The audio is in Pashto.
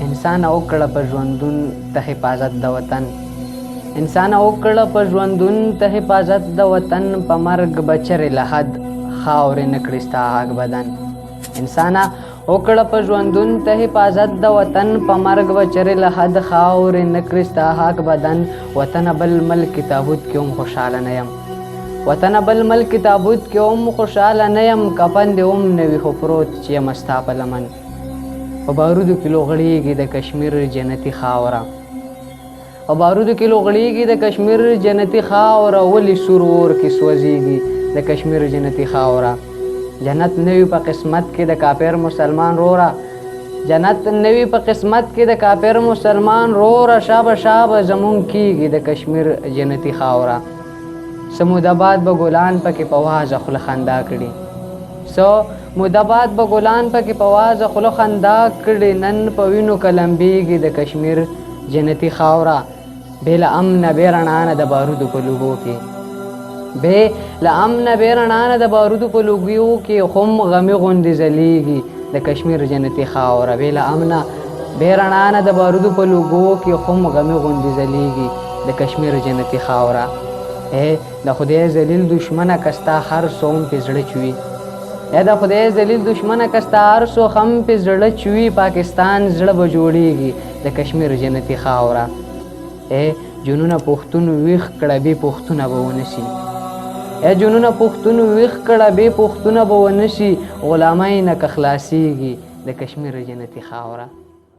انسان وکړه په ژوندون ته حفاظت د وطن انسان وکړه په ژوندون ته حفاظت د وطن په مرګ بچرې له حد خاورې نه کړي ستا حق بدن انسان وکړه په ژوندون ته حفاظت د وطن په مرګ بچرې له حد خاورې نه کړي ستا حق بدن وطن بل ملک تابوت کې هم خوشحاله نه یم وطن بل ملک تابوت کې هم خوشحاله نه یم کفن دې هم نه وي خو پروت چې یم ستا په لمن په بارودو کې لوغړېږي د کشمیر جنتي خاوره په بارودو کې لوغړېږي د کشمیر جنتي خاوره ولې سور اور کې سوځېږي د کشمیر جنتي خاوره جنت نوي په قسمت کې د کافر مسلمان روره جنت نوي په قسمت کې د کافر مسلمان روره شابه شابه زمونږ کېږي د کشمیر جنتي خاوره سموداباد به ګلان پکې په وازه خوله خندا کړي موداباد به ګلان پکې په وازه خوله خندا کړي نن په وینو کلمبېږي د کشمیر جنتي خاوره بې له امنه بې رڼا نه د بارودو په لوګو کې بې له امنه بې رڼا نه د بارودو په لوګو کې خم غمي غوندې ځلیږي د کشمیر جنتي خاوره بې له امنه بې رڼا نه د بارودو په لوګو کې خم غمي غوندې ځلیږي د کشمیر جنتي خاوره د خدای ذلیل دشمنه که ستا هر څه هم پې زړه چوي د خدای ذلیل دشمنه که ستا هر څه هم پې زړه چوي پاکستان زړه به جوړېږي د کشمیر جنتي خاوره جنونه پښتون ویښ کړه بې پښتونه به ونه شي جنونه پښتون ویښ کړه بې پښتونه به ونه شي غلامۍ نه که خلاصېږي د کشمیر جنتي خاوره